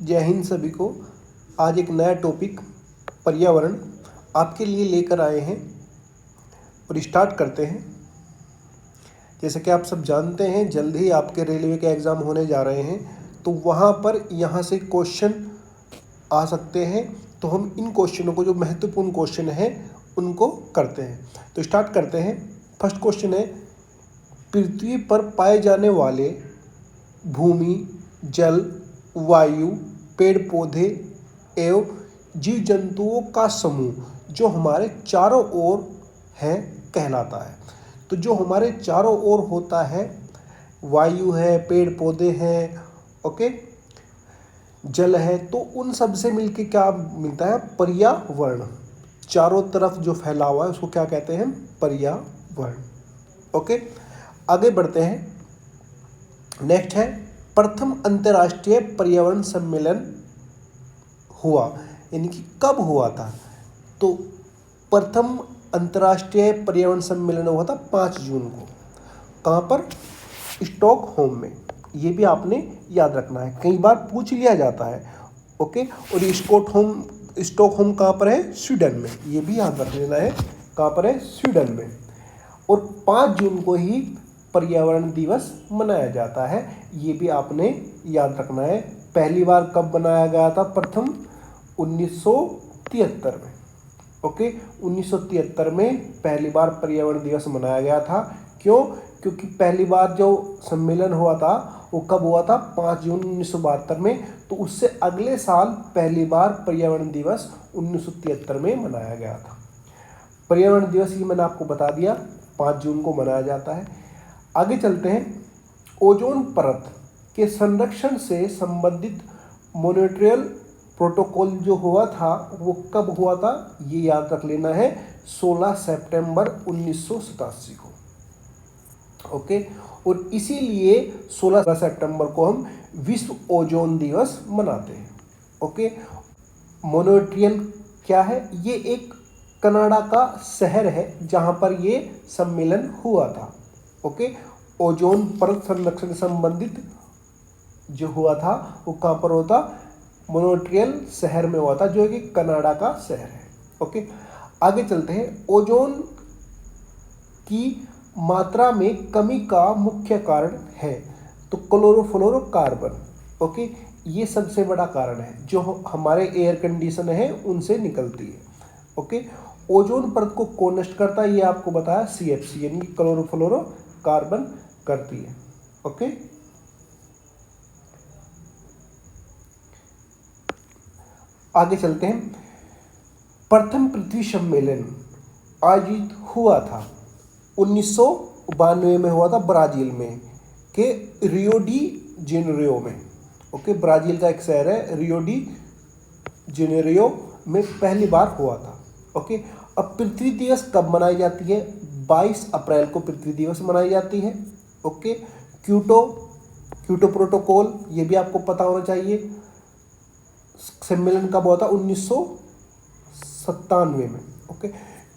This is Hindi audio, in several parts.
जय हिंद सभी को। आज एक नया टॉपिक पर्यावरण आपके लिए लेकर आए हैं और स्टार्ट करते हैं। जैसे कि आप सब जानते हैं, जल्द ही आपके रेलवे के एग्ज़ाम होने जा रहे हैं, तो वहाँ पर यहाँ से क्वेश्चन आ सकते हैं। तो हम इन क्वेश्चनों को, जो महत्वपूर्ण क्वेश्चन हैं, उनको करते हैं। तो स्टार्ट करते हैं। फर्स्ट क्वेश्चन है, पृथ्वी पर पाए जाने वाले भूमि, जल, वायु, पेड़ पौधे एवं जीव जंतुओं का समूह जो हमारे चारों ओर है कहलाता है। तो जो हमारे चारों ओर होता है, वायु है, पेड़ पौधे हैं, ओके, जल है, तो उन सब से मिलके क्या मिलता है? पर्यावरण। चारों तरफ जो फैला हुआ है उसको क्या कहते हैं? पर्यावरण। ओके, आगे बढ़ते हैं। नेक्स्ट है, प्रथम अंतर्राष्ट्रीय पर्यावरण सम्मेलन हुआ, यानी कि कब हुआ था? तो प्रथम अंतर्राष्ट्रीय पर्यावरण सम्मेलन हुआ था 5 जून को। कहाँ पर? स्टॉकहोम में। ये भी आपने याद रखना है, कई बार पूछ लिया जाता है। ओके, और ये स्टॉकहोम कहाँ पर है? स्वीडन में। ये भी याद रख लेना है, कहाँ पर है? स्वीडन में। और 5 जून को ही पर्यावरण दिवस मनाया जाता है, ये भी आपने याद रखना है। पहली बार कब बनाया गया था? प्रथम 1973 में। ओके, 1973 में पहली बार पर्यावरण दिवस मनाया गया था। क्यों? क्योंकि पहली बार जो सम्मेलन हुआ था वो कब हुआ था? 5 जून 1972 में। तो उससे अगले साल पहली बार पर्यावरण दिवस 1973 में मनाया गया था। पर्यावरण दिवस ये मैंने आपको बता दिया, 5 जून को मनाया जाता है। आगे चलते हैं। ओजोन परत के संरक्षण से संबंधित मॉन्ट्रियल प्रोटोकॉल जो हुआ था वो कब हुआ था? ये याद रख लेना है, 16 सितंबर 1987 को। ओके, और इसीलिए 16 सितंबर को हम विश्व ओजोन दिवस मनाते हैं। ओके, मॉन्ट्रियल क्या है? ये एक कनाडा का शहर है जहां पर ये सम्मेलन हुआ था। ओके, ओजोन परत संरक्षण से संबंधित जो हुआ था वो कहाँ पर होता? मॉन्ट्रियल शहर में हुआ था, जो कि कनाडा का शहर है। ओके, आगे चलते हैं। ओजोन की मात्रा में कमी का मुख्य कारण है तो क्लोरोफ्लोरोकार्बन। ओके, ये सबसे बड़ा कारण है जो हमारे एयर कंडीशन है उनसे निकलती है। ओके, ओजोन परत को कौन नष्ट करता है? ये आपको बताया, CFC यानी क्लोरोफ्लोरोकार्बन करती है। ओके, आगे चलते हैं। प्रथम पृथ्वी सम्मेलन आयोजित हुआ था 1992 में, हुआ था ब्राजील में के रियो डी जेनेरियो में। ओके, ब्राजील का एक शहर है, रियो डी जेनेरियो में पहली बार हुआ था। ओके, अब पृथ्वी दिवस कब मनाई जाती है? 22 अप्रैल को पृथ्वी दिवस मनाई जाती है। ओके, क्योटो प्रोटोकॉल, ये भी आपको पता होना चाहिए। सम्मेलन कब हुआ था? 1997 में। ओके,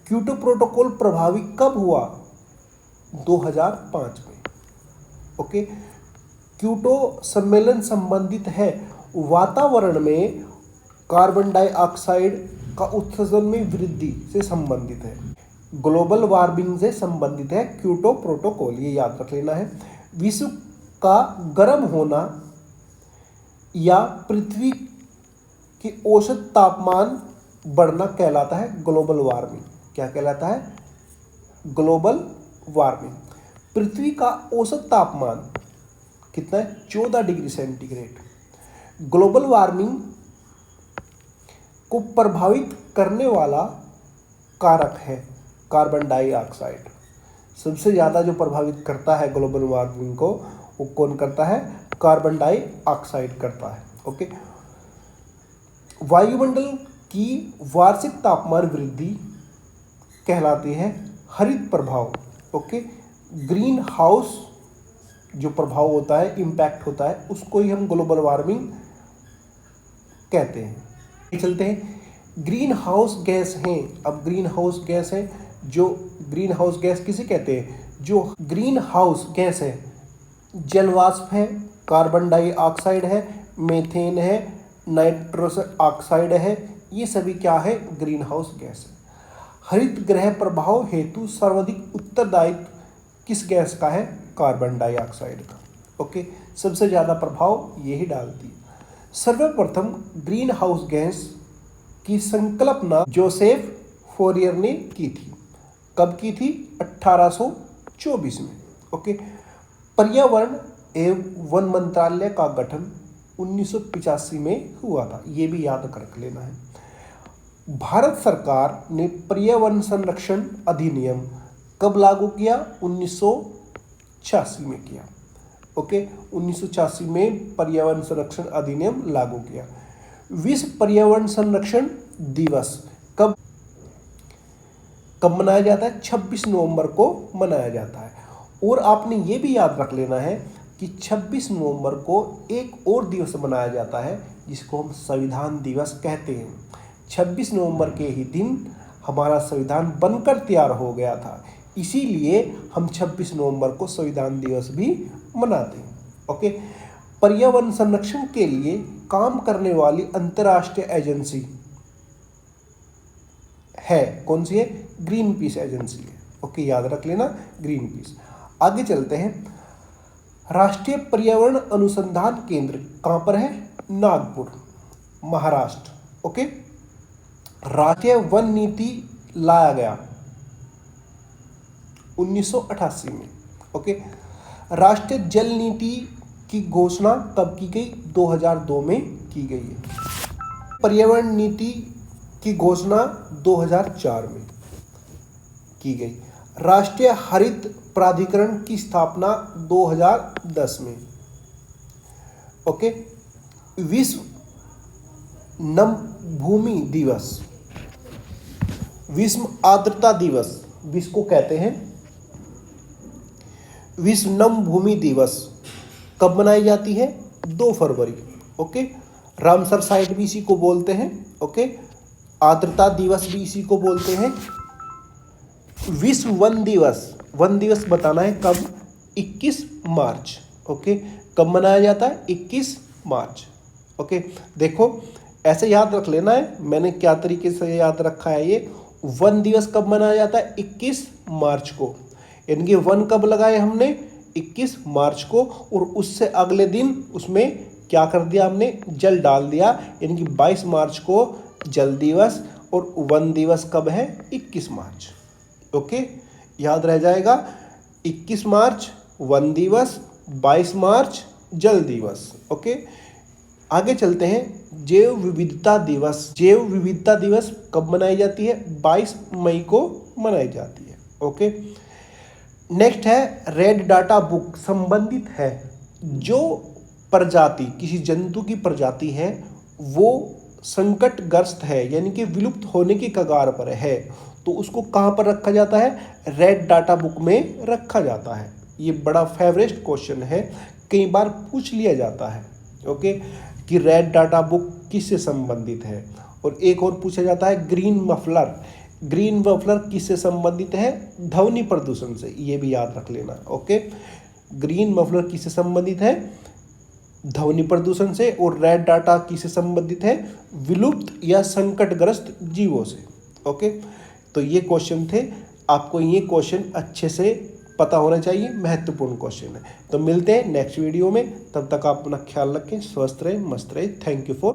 क्योटो प्रोटोकॉल प्रभावी कब हुआ? 2005 में। ओके, क्योटो सम्मेलन संबंधित है वातावरण में कार्बन डाइऑक्साइड का उत्सर्जन में वृद्धि से संबंधित है, ग्लोबल वार्मिंग से संबंधित है क्योटो प्रोटोकॉल, ये याद रख लेना है। विश्व का गर्म होना या पृथ्वी की औसत तापमान बढ़ना कहलाता है ग्लोबल वार्मिंग। क्या कहलाता है? Global warming. पृथ्वी का औसत तापमान कितना है? 14 डिग्री सेंटीग्रेड। ग्लोबल वार्मिंग को प्रभावित करने वाला कारक है कार्बन डाइऑक्साइड। सबसे ज़्यादा जो प्रभावित करता है ग्लोबल वार्मिंग को, वो कौन करता है? कार्बन डाइऑक्साइड करता है। ओके, वायुमंडल की वार्षिक तापमान वृद्धि कहलाती है हरित प्रभाव। ओके, ग्रीन हाउस जो प्रभाव होता है, इम्पैक्ट होता है, उसको ही हम ग्लोबल वार्मिंग कहते हैं। चलते हैं। ग्रीन हाउस गैस हैं। अब ग्रीन हाउस गैस है, जो ग्रीन हाउस गैस किसे कहते हैं? जो ग्रीन हाउस गैस है, जलवाष्प है, कार्बन डाइऑक्साइड है, मीथेन है, नाइट्रस ऑक्साइड है, ये सभी क्या है, ग्रीन हाउस गैस है। हरित गृह प्रभाव हेतु सर्वाधिक उत्तरदायित्व किस गैस का है, कार्बन डाइऑक्साइड का। ओके, सबसे ज़्यादा प्रभाव यही डालती है। सर्वप्रथम ग्रीन हाउस गैस की संकल्पना जोसेफ फोरियर ने की थी। कब की थी, 1824 में। ओके, पर्यावरण एवं वन मंत्रालय का गठन 1985 में हुआ था, ये भी याद रख लेना है। भारत सरकार ने पर्यावरण संरक्षण अधिनियम कब लागू किया, 1986 में किया। ओके, 1986 में पर्यावरण संरक्षण अधिनियम लागू किया। विश्व पर्यावरण संरक्षण दिवस कब मनाया जाता है, 26 नवंबर को मनाया जाता है। और आपने ये भी याद रख लेना है कि 26 नवंबर को एक और दिवस मनाया जाता है जिसको हम संविधान दिवस कहते हैं। 26 नवंबर के ही दिन हमारा संविधान बनकर तैयार हो गया था, इसीलिए हम 26 नवंबर को संविधान दिवस भी मनाते हैं। ओके, पर्यावरण संरक्षण के लिए काम करने वाली अंतर्राष्ट्रीय एजेंसी है, कौन सी है, ग्रीन पीस एजेंसी है। ओके, याद रख लेना, ग्रीन पीस। आगे चलते हैं। राष्ट्रीय पर्यावरण अनुसंधान केंद्र कहाँ पर है, नागपुर, महाराष्ट्र। ओके, राष्ट्रीय वन नीति लाया गया 1988 में। ओके, राष्ट्रीय जल नीति की घोषणा कब की गई, 2002 में की गई है। पर्यावरण नीति की घोषणा 2004 में की गई। राष्ट्रीय हरित प्राधिकरण की स्थापना 2010 में। ओके, विश्व नम भूमि दिवस, विश्व आर्द्रता दिवस, विश्व को कहते हैं विश्व नम भूमि दिवस कब मनाई जाती है, 2 फरवरी। ओके, रामसर साइट भी इसी को बोलते हैं। ओके, आर्द्रता दिवस भी इसी को बोलते हैं। विश्व वन दिवस बताना है कब, 21 मार्च। ओके, कब मनाया जाता है, 21 मार्च। ओके, देखो ऐसे याद रख लेना है, मैंने क्या तरीके से याद रखा है। ये वन दिवस कब मनाया जाता है, 21 मार्च को, यानी कि वन कब लगाए हमने, 21 मार्च को। और उससे अगले दिन उसमें क्या कर दिया हमने, जल डाल दिया, यानी कि 22 मार्च को जल दिवस, और वन दिवस कब है, 21 मार्च। ओके, याद रह जाएगा, 21 मार्च वन दिवस, 22 मार्च जल दिवस। ओके, आगे चलते हैं। जैव विविधता दिवस कब मनाई जाती है, 22 मई को मनाई जाती है। ओके, नेक्स्ट है रेड डाटा बुक। संबंधित है जो प्रजाति, किसी जंतु की प्रजाति है वो संकटग्रस्त है, यानी कि विलुप्त होने की कगार पर है, तो उसको कहाँ पर रखा जाता है, रेड डाटा बुक में रखा जाता है। ये बड़ा फेवरेट क्वेश्चन है, कई बार पूछ लिया जाता है। ओके, कि रेड डाटा बुक किससे संबंधित है। और एक और पूछा जाता है ग्रीन मफलर किससे संबंधित है, ध्वनि प्रदूषण से, ये भी याद रख लेना। ओके, ग्रीन मफलर किससे संबंधित है, ध्वनि प्रदूषण से। और रेड डाटा किससे संबंधित है, विलुप्त या संकटग्रस्त जीवों से। ओके, तो ये क्वेश्चन थे, आपको ये क्वेश्चन अच्छे से पता होना चाहिए, महत्वपूर्ण क्वेश्चन है। तो मिलते हैं नेक्स्ट वीडियो में, तब तक आप अपना ख्याल रखें, स्वस्थ रहें, मस्त रहें। Thank you for